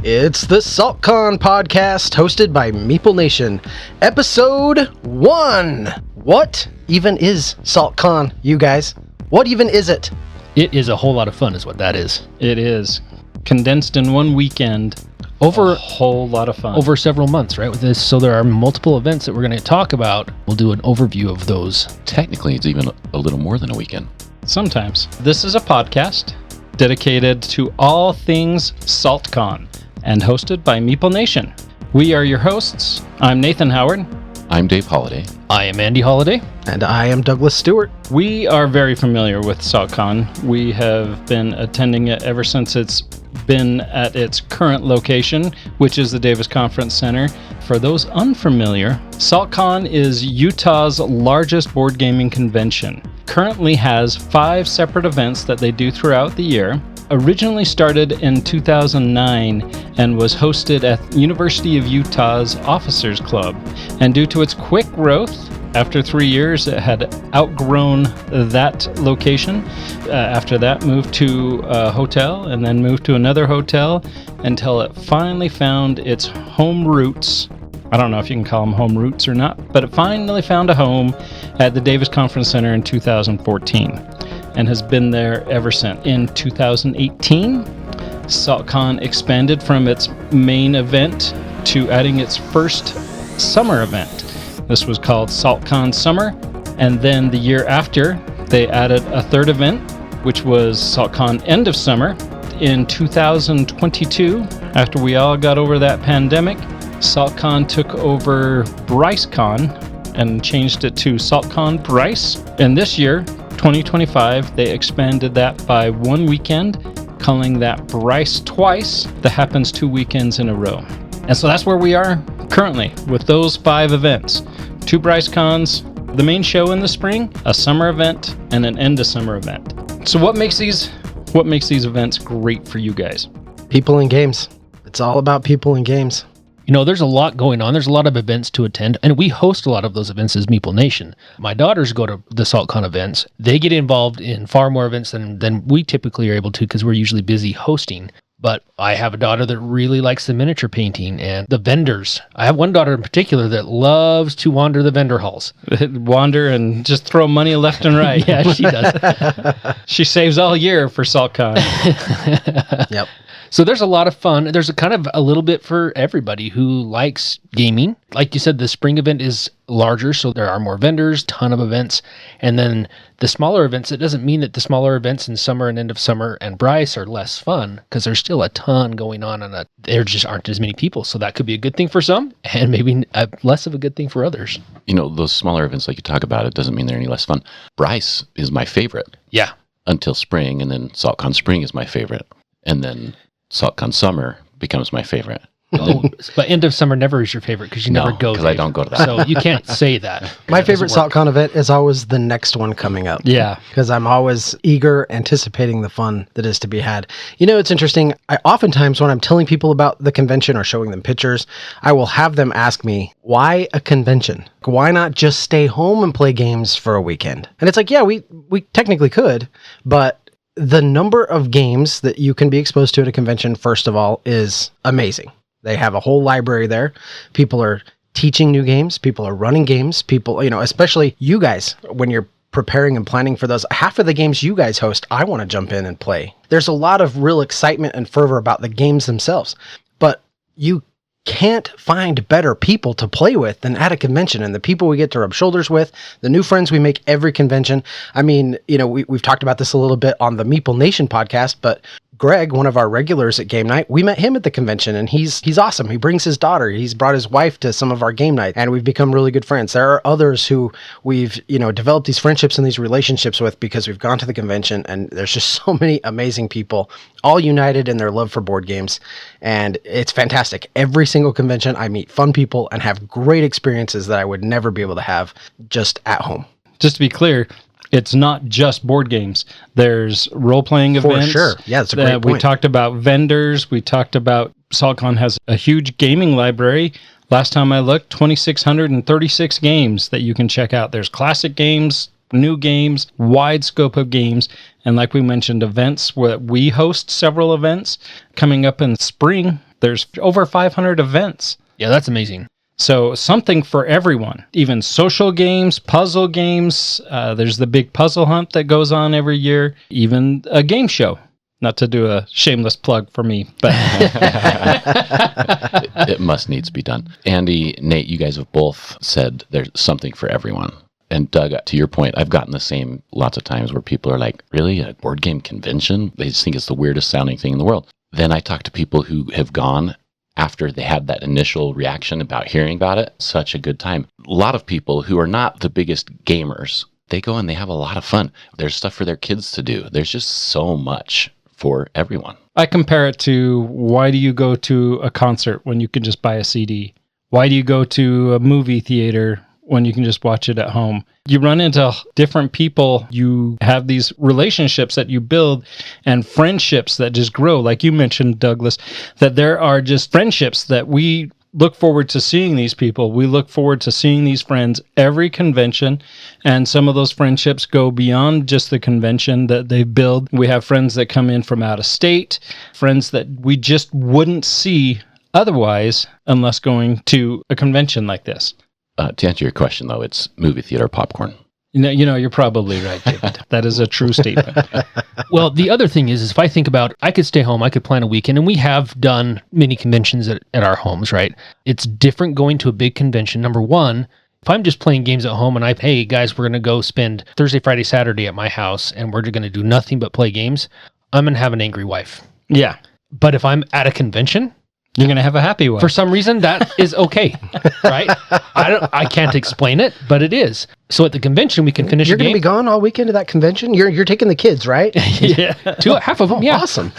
It's the SaltCON podcast hosted by Meeple Nation. Episode 1. What even is SaltCON, you guys? What even is it? It is a whole lot of fun is what that is. It is. Condensed in one weekend. Over a whole lot of fun. Over several months, right? With this, so there are multiple events that we're going to talk about. We'll do an overview of those. Technically, it's even a little more than a weekend. Sometimes. This is a podcast dedicated to all things SaltCON and hosted by Meeple Nation. We are your hosts. I'm Nathan Howard. I'm Dave Holliday. I am Andy Holliday. And I am Douglas Stewart. We are very familiar with SaltCON. We have been attending it ever since it's been at its current location, which is the Davis Conference Center. For those unfamiliar, SaltCON is Utah's largest board gaming convention. Currently has 5 separate events that they do throughout the year. Originally started in 2009 and was hosted at University of Utah's Officers Club. And due to its quick growth, after 3 years, it had outgrown that location. After that, moved to a hotel and then moved to another hotel until it finally found its home roots. I don't know if you can call them home roots or not, but it finally found a home at the Davis Conference Center in 2014 and has been there ever since. In 2018, SaltCON expanded from its main event to adding its first summer event. This was called SaltCON Summer, and then the year after, they added a third event, which was SaltCON End of Summer. In 2022, after we all got over that pandemic, SaltCON took over BryceCon and changed it to SaltCON Bryce. And this year, 2025, they expanded that by one weekend, calling that Bryce Twice. That happens 2 weekends in a row. And so that's where we are currently with those 5 events. 2 BryceCons, the main show in the spring, a summer event, and an end of summer event. So what makes these events great for you guys? People and games. It's all about people and games. You know, there's a lot going on. There's a lot of events to attend, and we host a lot of those events as Meeple Nation. My daughters go to the SaltCON events. They get involved in far more events than we typically are able to because we're usually busy hosting. But I have a daughter that really likes the miniature painting and the vendors. I have one daughter in particular that loves to wander the vendor halls. Wander and just throw money left and right. Yeah, she does. She saves all year for SaltCON. Yep. So there's a lot of fun. There's a kind of a little bit for everybody who likes gaming. Like you said, the spring event is larger, so there are more vendors, ton of events. And then the smaller events, it doesn't mean that the smaller events in summer and end of summer and Bryce are less fun, because there's still a ton going on and there just aren't as many people. So that could be a good thing for some and maybe less of a good thing for others. You know, those smaller events like you talk about, it doesn't mean they're any less fun. Bryce is my favorite. Yeah. Until spring, and then SaltCON Spring is my favorite. And then SaltCON Summer becomes my favorite. Oh, but end of summer never is your favorite because you never go. Because I don't go to that. So you can't say that. My favorite SaltCON event is always the next one coming up. Yeah. Because I'm always eager, anticipating the fun that is to be had. You know, it's interesting. Oftentimes when I'm telling people about the convention or showing them pictures, I will have them ask me, why a convention? Why not just stay home and play games for a weekend? And it's like, yeah, we technically could, but the number of games that you can be exposed to at a convention, first of all, is amazing. They have a whole library there. People are teaching new games. People are running games. People, you know, especially you guys, when you're preparing and planning for those, half of the games you guys host, I want to jump in and play. There's a lot of real excitement and fervor about the games themselves, but you can't find better people to play with than at a convention, and the people we get to rub shoulders with, the new friends we make every convention. I mean, you know, we've talked about this a little bit on the Meeple Nation podcast, but Greg, one of our regulars at game night, we met him at the convention, and he's awesome. He brings his daughter. He's brought his wife to some of our game nights, and we've become really good friends. There are others who we've, you know, developed these friendships and these relationships with because we've gone to the convention, and there's just so many amazing people, all united in their love for board games, and it's fantastic. Every single convention, I meet fun people and have great experiences that I would never be able to have just at home. Just to be clear, it's not just board games. There's role-playing events. For sure. Yeah, it's a great point. We talked about vendors. We talked about SaltCON has a huge gaming library. Last time I looked, 2,636 games that you can check out. There's classic games, new games, wide scope of games. And like we mentioned, events where we host several events coming up in spring. There's over 500 events. Yeah, that's amazing. So something for everyone, even social games, puzzle games. There's the big puzzle hunt that goes on every year, even a game show. Not to do a shameless plug for me, but It must needs be done. Andy, Nate, you guys have both said there's something for everyone. And Doug, to your point, I've gotten the same lots of times where people are like, really, a board game convention? They just think it's the weirdest sounding thing in the world. Then I talk to people who have gone after they had that initial reaction about hearing about it. Such a good time. A lot of people who are not the biggest gamers, they go and they have a lot of fun. There's stuff for their kids to do. There's just so much for everyone. I compare it to, why do you go to a concert when you can just buy a CD? Why do you go to a movie theater when you can just watch it at home? You run into different people. You have these relationships that you build and friendships that just grow. Like you mentioned, Douglas, that there are just friendships that we look forward to seeing these people. We look forward to seeing these friends every convention, and some of those friendships go beyond just the convention that they build. We have friends that come in from out of state, friends that we just wouldn't see otherwise unless going to a convention like this. To answer your question, though, it's movie theater popcorn. You're probably right, David. That is a true statement. Well, the other thing is if I think about, I could stay home, I could plan a weekend, and we have done mini conventions at our homes, right? It's different going to a big convention. Number one, if I'm just playing games at home and hey, guys, we're going to go spend Thursday, Friday, Saturday at my house, and we're going to do nothing but play games, I'm going to have an angry wife. Yeah. But if I'm at a convention, you're going to have a happy one. for some reason, that is okay, right? I can't explain it, but it is. So at the convention, we can finish You're a game. going to be gone all weekend to that convention? You're taking the kids, right? Yeah. Half of them, yeah. Awesome.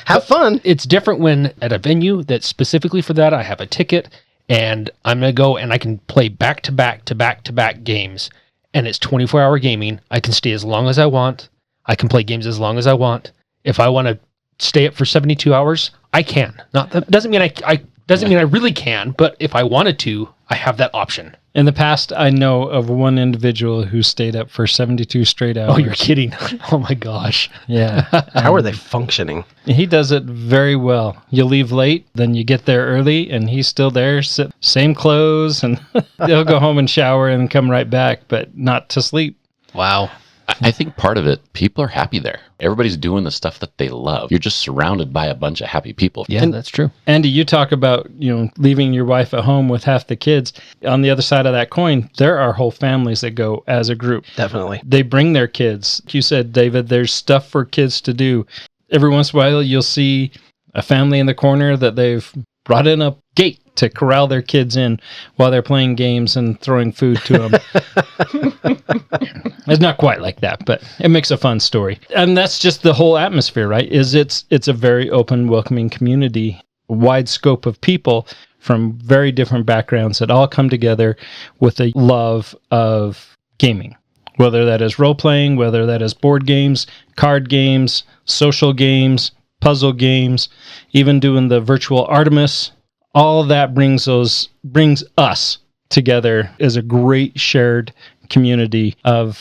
Have fun. It's different when at a venue that's specifically for that, I have a ticket and I'm going to go and I can play back to back games, and it's 24-hour gaming. I can stay as long as I want. I can play games as long as I want. If I want to stay up for 72 hours, I can. That doesn't mean I really can, but if I wanted to, I have that option. In the past, I know of one individual who stayed up for 72 straight hours. Oh, you're kidding. Oh my gosh. Yeah. How are they functioning? He does it very well. You leave late, then you get there early, and he's still there, same clothes, and he'll go home and shower and come right back, but not to sleep. Wow. I think part of it, people are happy there. Everybody's doing the stuff that they love. You're just surrounded by a bunch of happy people. Yeah, that's true. Andy, you talk about, leaving your wife at home with half the kids. On the other side of that coin, there are whole families that go as a group. Definitely. They bring their kids. You said, David, there's stuff for kids to do. Every once in a while, you'll see a family in the corner that they've brought in a gate to corral their kids in while they're playing games and throwing food to them. It's not quite like that, but it makes a fun story. And that's just the whole atmosphere, right? It's a very open, welcoming community, a wide scope of people from very different backgrounds that all come together with a love of gaming. Whether that is role-playing, whether that is board games, card games, social games, puzzle games, even doing the virtual Artemis. All of that brings us together as a great shared community of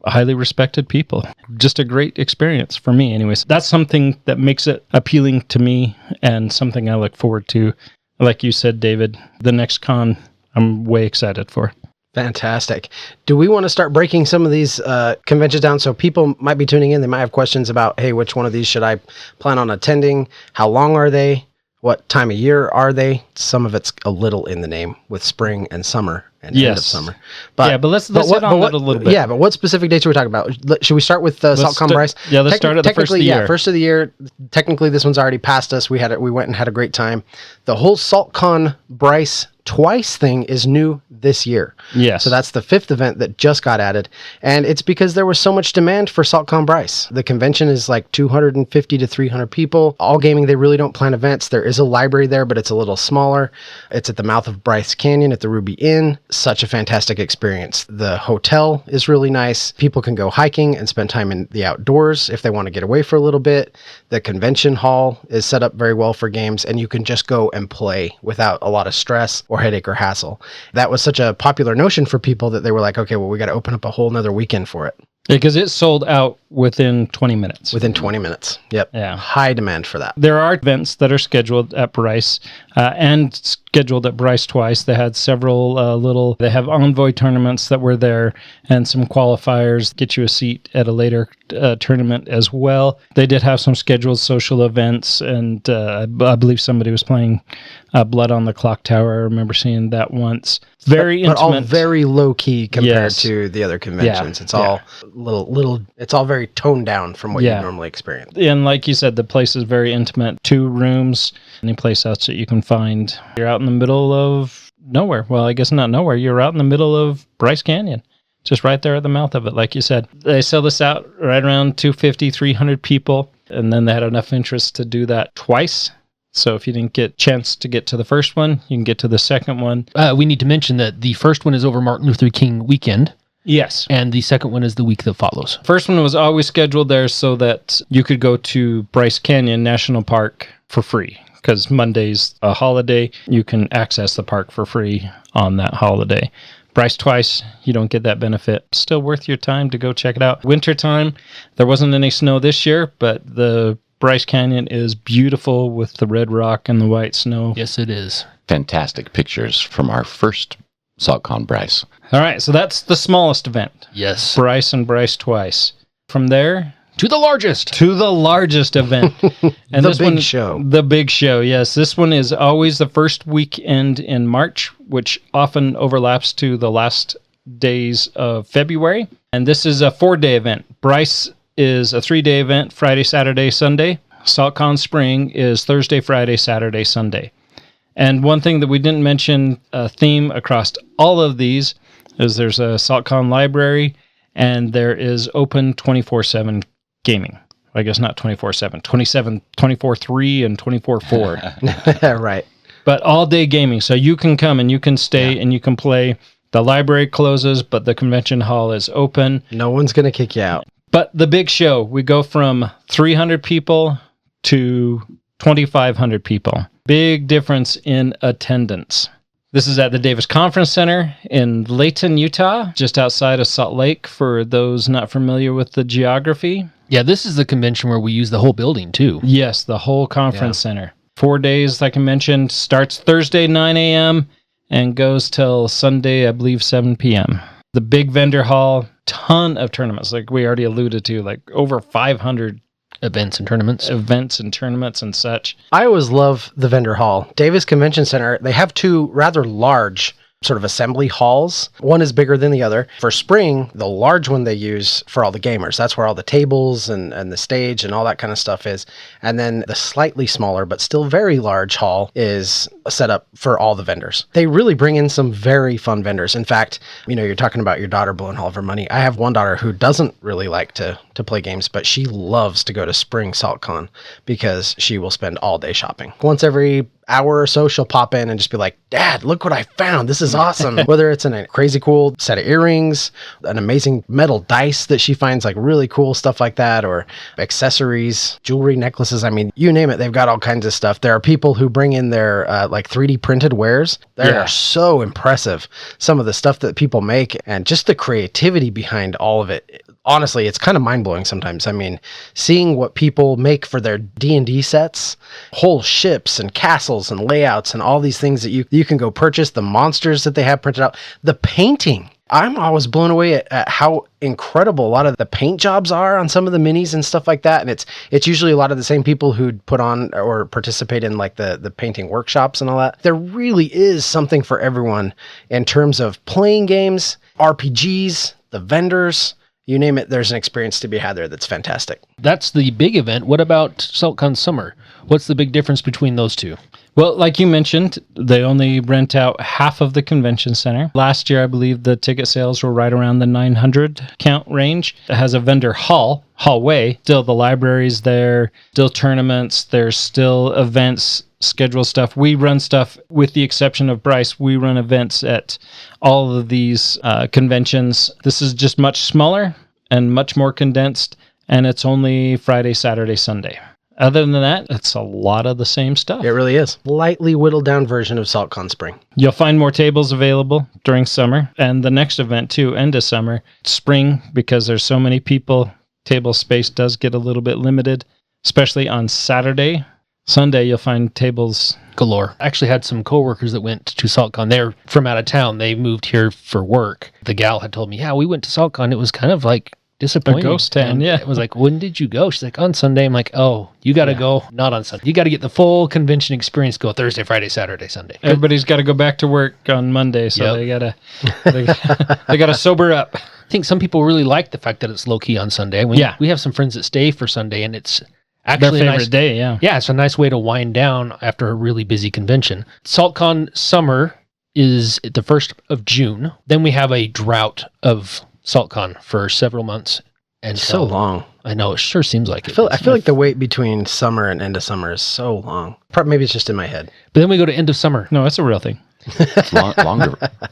highly respected people. Just a great experience for me anyways. That's something that makes it appealing to me and something I look forward to. Like you said, David, the next con I'm way excited for. Fantastic. Do we want to start breaking some of these conventions down? So people might be tuning in. They might have questions about, hey, which one of these should I plan on attending? How long are they? What time of year are they? Some of it's a little in the name with spring and summer and end of summer. But let's hit on that a little bit. Yeah, but what specific dates are we talking about? Should we start with SaltCON Bryce? Yeah, let's start at the first of the year. Yeah, first of the year. Technically, this one's already past us. We went and had a great time. The whole SaltCON Bryce twice thing is new this year. Yes. So that's the 5th event that just got added. And it's because there was so much demand for SaltCON Bryce. The convention is like 250 to 300 people. All gaming, they really don't plan events. There is a library there, but it's a little smaller. It's at the mouth of Bryce Canyon at the Ruby Inn. Such a fantastic experience. The hotel is really nice. People can go hiking and spend time in the outdoors if they want to get away for a little bit. The convention hall is set up very well for games, and you can just go and play without a lot of stress or headache or hassle. That was such a popular notion for people that they were like, okay, well, we got to open up a whole nother weekend for it. Because it sold out within 20 minutes. Within 20 minutes. Yep. Yeah. High demand for that. There are events that are scheduled at Bryce and scheduled at Bryce twice. They had several they have envoy tournaments that were there and some qualifiers, get you a seat at a later tournament as well. They did have some scheduled social events, and I believe somebody was playing Blood on the Clock Tower. I remember seeing that once. Very intimate. But all very low key compared Yes. to the other conventions. Yeah. It's all little, it's all very toned down from what you normally experience. And like you said, the place is very intimate. 2 rooms, any place else that you can find. You're out in the middle of nowhere. Well, I guess not nowhere. You're out in the middle of Bryce Canyon. Just right there at the mouth of it, like you said. They sell this out right around 250, 300 people. And then they had enough interest to do that twice. So if you didn't get a chance to get to the first one, you can get to the second one. We need to mention that the first one is over Martin Luther King weekend. Yes. And the second one is the week that follows. First one was always scheduled there so that you could go to Bryce Canyon National Park for free. Because Monday's a holiday, you can access the park for free on that holiday. Bryce twice, you don't get that benefit. Still worth your time to go check it out. Wintertime, there wasn't any snow this year, but the Bryce Canyon is beautiful with the red rock and the white snow. Yes, it is. Fantastic pictures from our first SaltCON Bryce. All right, so that's the smallest event. Yes. Bryce and Bryce twice. From there To the largest. to the largest event. And The this big one, show. The big show, yes. This one is always the first weekend in March, which often overlaps to the last days of February. And this is a 4-day event. Bryce is a 3-day event, Friday, Saturday, Sunday. SaltCON Spring is Thursday, Friday, Saturday, Sunday. And one thing that we didn't mention, a theme across all of these, is there's a SaltCON library, and there is open 24/7 gaming. I guess not 24/7, 24/3 and 24/4. Right. But all day gaming. So you can come and you can stay and you can play. The library closes, but the convention hall is open. No one's going to kick you out. But the big show, we go from 300 people to 2,500 people. Big difference in attendance. This is at the Davis Conference Center in Layton, Utah, just outside of Salt Lake for those not familiar with the geography. Yeah, this is the convention where we use the whole building, too. Yes, the whole conference center. 4 days, like I mentioned, starts Thursday, 9 a.m. and goes till Sunday, I believe, 7 p.m. The big vendor hall, ton of tournaments, like we already alluded to, like over 500 Events and tournaments. events and tournaments and such. I always love the vendor hall. Davis Convention Center, they have 2 rather large sort of assembly halls. One is bigger than the other. For spring, the large one they use for all the gamers. That's where all the tables and the stage and all that kind of stuff is. And then the slightly smaller, but still very large hall is set up for all the vendors. They really bring in some very fun vendors. In fact, you're talking about your daughter blowing all of her money. I have one daughter who doesn't really like to play games, but she loves to go to spring SaltCON because she will spend all day shopping. Once every hour or so, she'll pop in and just be like, "Dad, look what I found. This is awesome." Whether it's in a crazy cool set of earrings, an amazing metal dice that she finds like really cool stuff like that, or accessories, jewelry, necklaces. I mean, you name it, they've got all kinds of stuff. There are people who bring in their like 3D printed wares. They are so impressive. Some of the stuff that people make and just the creativity behind all of it. Honestly, it's kind of mind-blowing sometimes. I mean, seeing what people make for their D&D sets, whole ships and castles and layouts and all these things that you can go purchase, the monsters that they have printed out, the painting. I'm always blown away at how incredible a lot of the paint jobs are on some of the minis and stuff like that. And it's usually a lot of the same people who put on or participate in like the painting workshops and all that. There really is something for everyone in terms of playing games, RPGs, the vendors. You name it, there's an experience to be had there that's fantastic. That's the big event. What about SaltCON Summer? What's the big difference between those two? Well, like you mentioned, they only rent out half of the convention center. Last year, I believe the ticket sales were right around the 900 count range. It has a vendor hallway. Still, the library's there, still tournaments, there's still events, schedule stuff. We run stuff, with the exception of Bryce, we run events at all of these conventions. This is just much smaller and much more condensed, and it's only Friday, Saturday, Sunday. Other than that, it's a lot of the same stuff. It really is. Lightly whittled down version of SaltCON Spring. You'll find more tables available during summer and the next event too, end of summer. Spring, because there's so many people, table space does get a little bit limited, especially on Saturday. Sunday, you'll find tables galore. I actually had some coworkers that went to SaltCON. They're from out of town. They moved here for work. The gal had told me, yeah, we went to SaltCON. It was kind of like disappointing. A ghost town, yeah. It was like, when did you go? She's like, on Sunday. I'm like, oh, you got to go. Not on Sunday. You got to get the full convention experience. Go Thursday, Friday, Saturday, Sunday. Everybody's got to go back to work on Monday, so Yep. they gotta sober up. I think some people really like the fact that it's low key on Sunday. We have some friends that stay for Sunday, and it's actually Their a favorite nice day, yeah. Yeah, it's a nice way to wind down after a really busy convention. SaltCON Summer is the 1st of June. Then we have a drought of SaltCON for several months. And So long. I know, it sure seems like it. I feel like the wait between summer and end of summer is so long. Maybe it's just in my head. But then we go to end of summer. No, it's a real thing. It's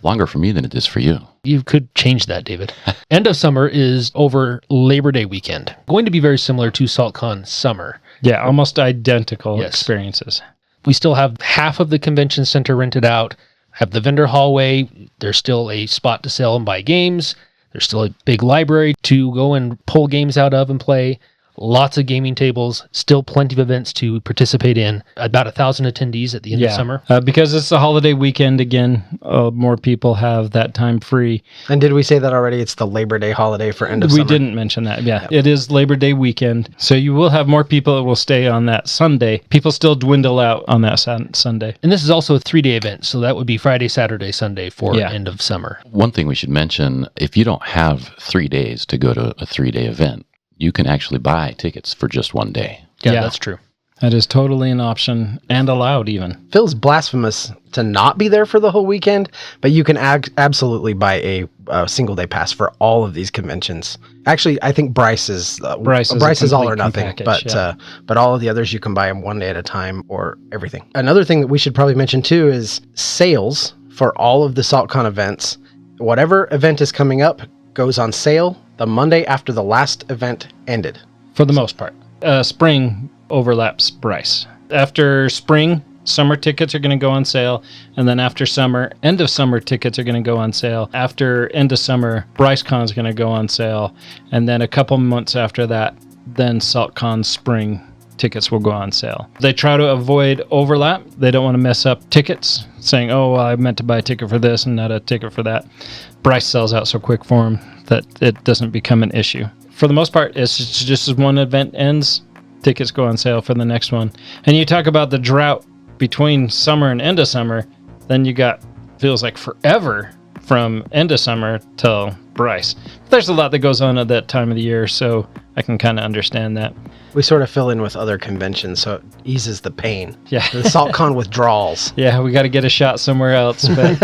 longer for me than it is for you. You could change that, David. End of summer is over Labor Day weekend. Going to be very similar to SaltCON Summer. Yeah, almost identical Yes. experiences. We still have half of the convention center rented out, have the vendor hallway. There's still a spot to sell and buy games. There's still a big library to go and pull games out of and play. Lots of gaming tables, still plenty of events to participate in. About 1,000 attendees at the end of summer. Because it's the holiday weekend again, more people have that time free. And did we say that already? It's the Labor Day holiday for end of summer. We didn't mention that. Yeah, It is Labor Day weekend. So you will have more people that will stay on that Sunday. People still dwindle out on that Sunday. And this is also a 3-day event, so that would be Friday, Saturday, Sunday for end of summer. One thing we should mention, if you don't have 3 days to go to a 3-day event, you can actually buy tickets for just 1 day. Yeah, that's true. That is totally an option and allowed even. Feels blasphemous to not be there for the whole weekend, but you can absolutely buy a single day pass for all of these conventions. Actually, I think Bryce is all or nothing, but all of the others you can buy them 1 day at a time or everything. Another thing that we should probably mention too is sales for all of the SaltCON events. Whatever event is coming up goes on sale the Monday after the last event ended. For the most part. Spring overlaps Bryce. After spring, summer tickets are going to go on sale. And then after summer, end of summer tickets are going to go on sale. After end of summer, BryceCon is going to go on sale. And then a couple months after that, then SaltCON spring tickets will go on sale. They try to avoid overlap. They don't want to mess up tickets, saying, oh, well, I meant to buy a ticket for this and not a ticket for that. Bryce sells out so quick for them that it doesn't become an issue. For the most part, it's just as one event ends, tickets go on sale for the next one. And you talk about the drought between summer and end of summer, then you got, feels like forever from end of summer till Bryce. There's a lot that goes on at that time of the year, so I can kind of understand that. We sort of fill in with other conventions, so it eases the pain. Yeah. The SaltCON withdrawals. Yeah, we got to get a shot somewhere else. But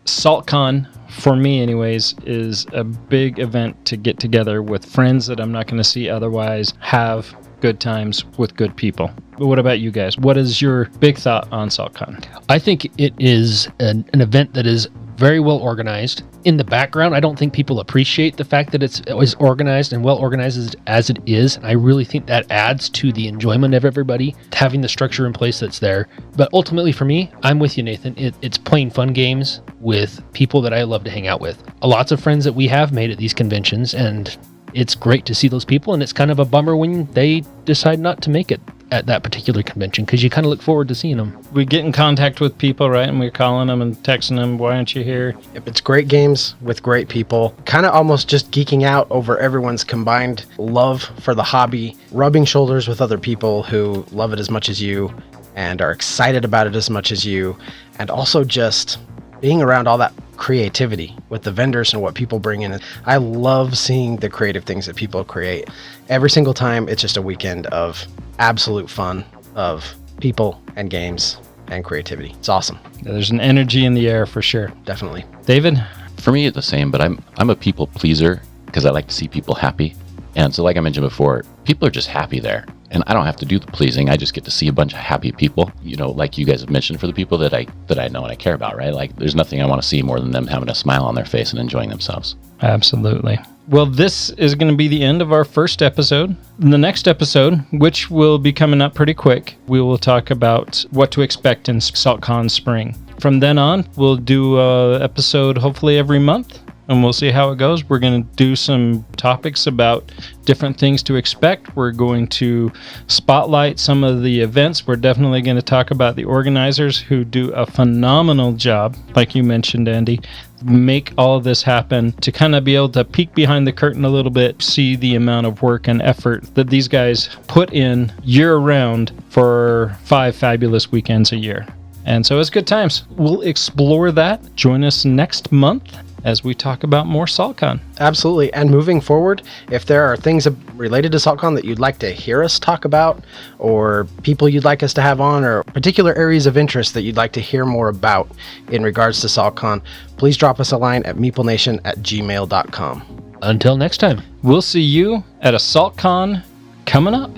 SaltCON, for me anyways, is a big event to get together with friends that I'm not going to see otherwise, have good times with good people. But what about you guys? What is your big thought on SaltCON? I think it is an event that is very well organized. In the background, I don't think people appreciate the fact that it's always organized and well organized as it is. And I really think that adds to the enjoyment of everybody, having the structure in place that's there. But ultimately for me, I'm with you, Nathan. It's playing fun games with people that I love to hang out with. Lots of friends that we have made at these conventions, and it's great to see those people. And it's kind of a bummer when they decide not to make it at that particular convention, because you kind of look forward to seeing them. We get in contact with people, right? And we're calling them and texting them, why aren't you here? Yep, it's great games with great people. Kind of almost just geeking out over everyone's combined love for the hobby, rubbing shoulders with other people who love it as much as you and are excited about it as much as you, and also just being around all that creativity with the vendors and what people bring in. I love seeing the creative things that people create. Every single time, it's just a weekend of absolute fun, of people and games and creativity. It's awesome. There's an energy in the air for sure. Definitely. David? For me, it's the same, but I'm a people pleaser because I like to see people happy. And so like I mentioned before, people are just happy there. And I don't have to do the pleasing. I just get to see a bunch of happy people, you know, like you guys have mentioned, for the people that I know and I care about, right? Like there's nothing I want to see more than them having a smile on their face and enjoying themselves. Absolutely. Well, this is going to be the end of our first episode. In the next episode, which will be coming up pretty quick, we will talk about what to expect in SaltCON spring. From then on, we'll do an episode hopefully every month, and we'll see how it goes. We're going to do some topics about different things to expect. We're going to spotlight some of the events. We're definitely going to talk about the organizers who do a phenomenal job, like you mentioned, Andy, make all of this happen, to kind of be able to peek behind the curtain a little bit, see the amount of work and effort that these guys put in year-round for 5 fabulous weekends a year. And so it's good times. We'll explore that. Join us next month as we talk about more SaltCON. Absolutely. And moving forward, if there are things related to SaltCON that you'd like to hear us talk about, or people you'd like us to have on, or particular areas of interest that you'd like to hear more about in regards to SaltCON, please drop us a line at meeplenation@gmail.com. Until next time. We'll see you at a SaltCON coming up.